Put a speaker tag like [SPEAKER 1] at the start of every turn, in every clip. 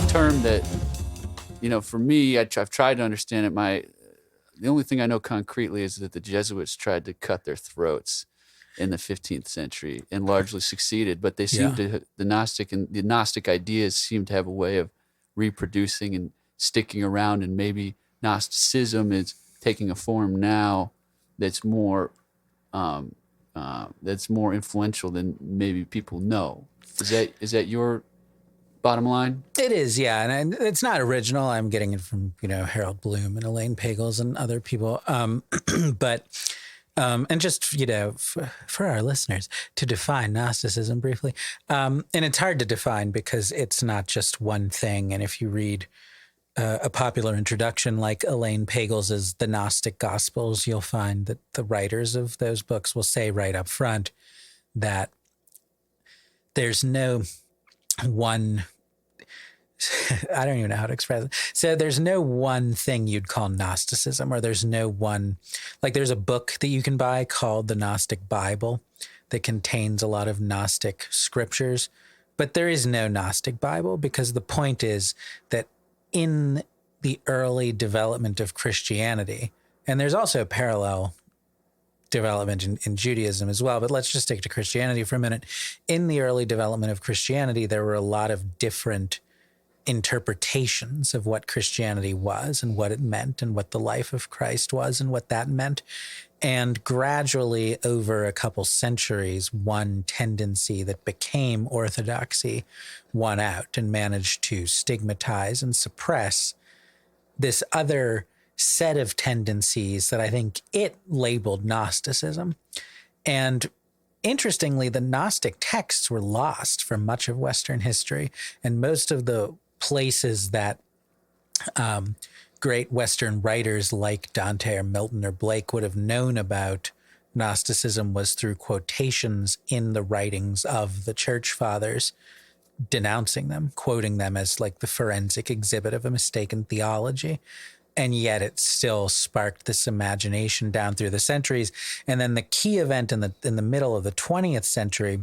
[SPEAKER 1] term that, for me, I've tried to understand it. The only thing I know concretely is that the Jesuits tried to cut their throats in the 15th century and largely succeeded, but they seem to, the Gnostic ideas seem to have a way of reproducing and sticking around, and maybe Gnosticism is taking a form now that's more influential than maybe people know. Is that your bottom line?
[SPEAKER 2] It is, yeah, and it's not original. I'm getting it from Harold Bloom and Elaine Pagels and other people, but and just for our listeners to define Gnosticism briefly, and it's hard to define because it's not just one thing. And if you read a popular introduction like Elaine Pagels's The Gnostic Gospels, you'll find that the writers of those books will say right up front that there's no one, I don't even know how to express it. So there's no one thing you'd call Gnosticism, or there's no one, like there's a book that you can buy called the Gnostic Bible that contains a lot of Gnostic scriptures, but there is no Gnostic Bible, because the point is that in the early development of Christianity, and there's also parallel development in Judaism as well, but let's just stick to Christianity for a minute. In the early development of Christianity, there were a lot of different interpretations of what Christianity was and what it meant and what the life of Christ was and what that meant. And gradually over a couple centuries, one tendency that became orthodoxy won out and managed to stigmatize and suppress this other set of tendencies that I think it labeled Gnosticism. And interestingly, the Gnostic texts were lost from much of Western history, and most of the places that great Western writers like Dante or Milton or Blake would have known about Gnosticism was through quotations in the writings of the church fathers, denouncing them, quoting them as like the forensic exhibit of a mistaken theology. And yet it still sparked this imagination down through the centuries. And then the key event in the middle of the 20th century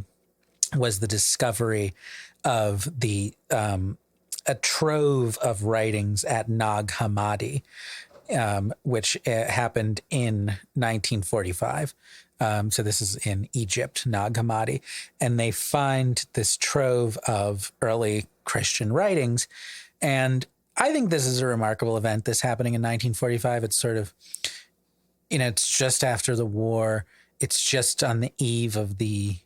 [SPEAKER 2] was the discovery of a trove of writings at Nag Hammadi, which happened in 1945. So this is in Egypt, Nag Hammadi. And they find this trove of early Christian writings. And I think this is a remarkable event, this happening in 1945. It's sort of, it's just after the war. It's just on the eve of the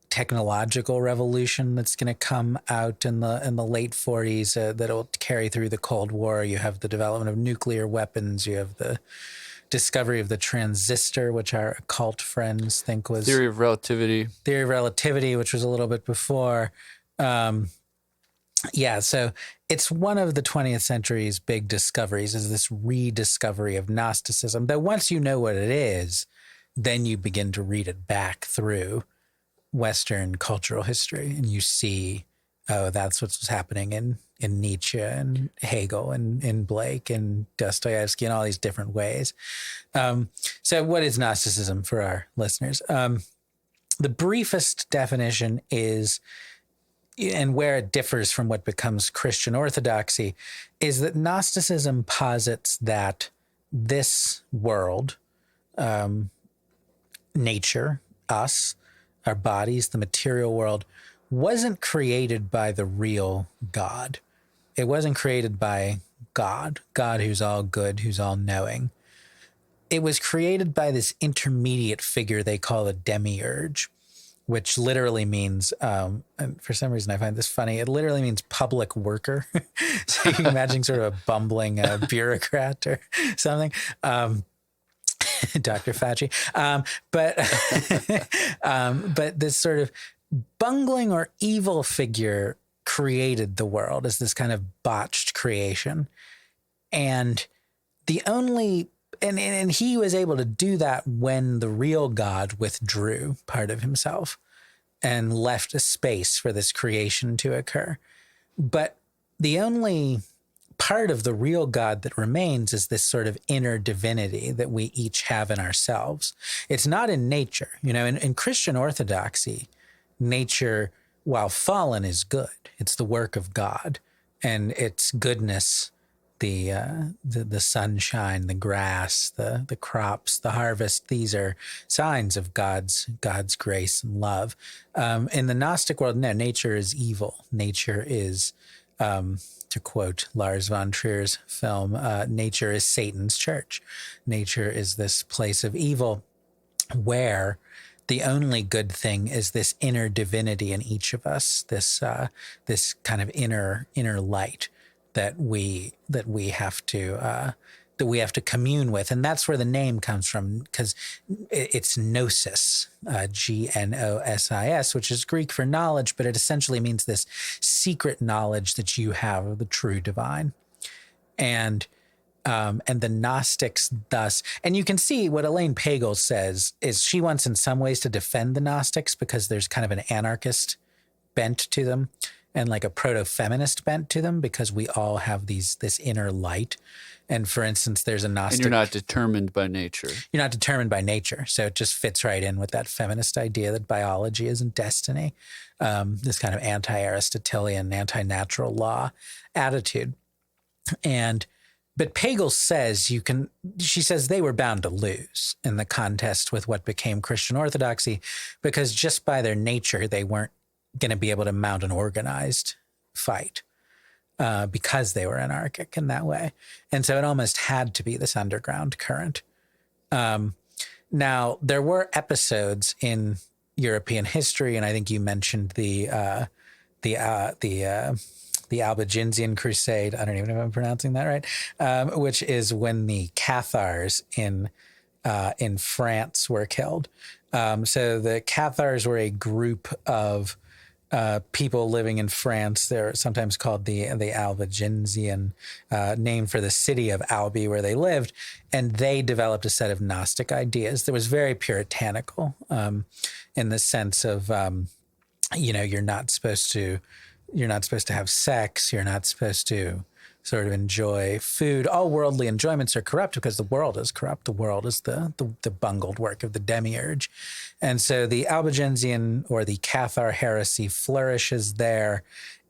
[SPEAKER 2] technological revolution that's going to come out in the late 40s that'll carry through the Cold War. You have the development of nuclear weapons. You have the discovery of the transistor, which our occult friends think was
[SPEAKER 1] theory of relativity,
[SPEAKER 2] which was a little bit before. So it's one of the 20th century's big discoveries, is this rediscovery of Gnosticism, that once you know what it is, then you begin to read it back through Western cultural history, and you see, oh, that's what's happening in Nietzsche and Hegel and in Blake and Dostoevsky and all these different ways. So what is Gnosticism for our listeners? The briefest definition is, and where it differs from what becomes Christian orthodoxy, is that Gnosticism posits that this world, nature, us, our bodies, the material world, wasn't created by the real God. It wasn't created by God who's all good, who's all knowing. It was created by this intermediate figure they call a demiurge, which literally means, and for some reason I find this funny, it literally means public worker. So you can imagine sort of a bumbling bureaucrat or something. Dr. Fauci. But this sort of bungling or evil figure created the world as this kind of botched creation. And and he was able to do that when the real God withdrew part of himself and left a space for this creation to occur. But the only part of the real God that remains is this sort of inner divinity that we each have in ourselves. It's not in nature. In Christian orthodoxy, nature, while fallen, is good. It's the work of God. and its goodness, the sunshine, the grass, the crops, the harvest. These are signs of God's grace and love. In the Gnostic world, no, nature is evil. Nature is, to quote Lars von Trier's film, nature is Satan's church. Nature is this place of evil where the only good thing is this inner divinity in each of us, this kind of inner light that we have to commune with, and that's where the name comes from, because it's gnosis, Gnosis, which is Greek for knowledge, but it essentially means this secret knowledge that you have of the true divine, and the Gnostics thus, and you can see what Elaine Pagel says is she wants in some ways to defend the Gnostics because there's kind of an anarchist bent to them and like a proto-feminist bent to them, because we all have this inner light. And for instance, there's a Gnostic.
[SPEAKER 1] And you're not determined by nature.
[SPEAKER 2] You're not determined by nature. So it just fits right in with that feminist idea that biology isn't destiny, this kind of anti-Aristotelian, anti-natural law attitude. But Pagel says she says they were bound to lose in the contest with what became Christian orthodoxy, because just by their nature, they weren't going to be able to mount an organized fight because they were anarchic in that way. And so it almost had to be this underground current. Now, there were episodes in European history, and I think you mentioned the Albigensian Crusade. I don't even know if I'm pronouncing that right, which is when the Cathars in France were killed. So the Cathars were a group of people living in France. They're sometimes called the Albigensian, name for the city of Albi where they lived, and they developed a set of Gnostic ideas that was very puritanical, in the sense of you're not supposed to have sex. You're not supposed to sort of enjoy food. All worldly enjoyments are corrupt because the world is corrupt. The world is the bungled work of the demiurge. And so the Albigensian or the Cathar heresy flourishes there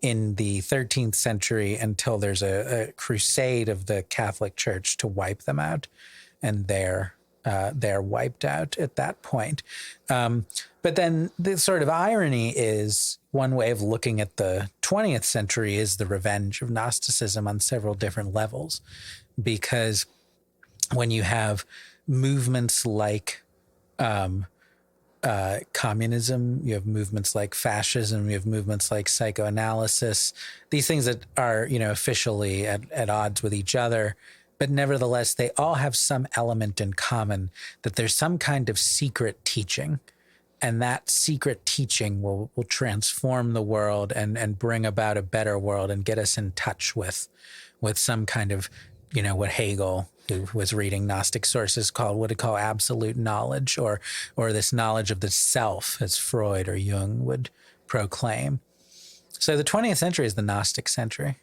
[SPEAKER 2] in the 13th century until there's a crusade of the Catholic Church to wipe them out. And they're wiped out at that point. But then the sort of irony is, one way of looking at the 20th century is the revenge of Gnosticism on several different levels, because when you have movements like communism, you have movements like fascism, you have movements like psychoanalysis, these things that are, officially at odds with each other, but nevertheless, they all have some element in common, that there's some kind of secret teaching. And that secret teaching will transform the world and bring about a better world and get us in touch with some kind of, what Hegel, who was reading Gnostic sources, would call absolute knowledge, or this knowledge of the self, as Freud or Jung would proclaim. So the 20th century is the Gnostic century.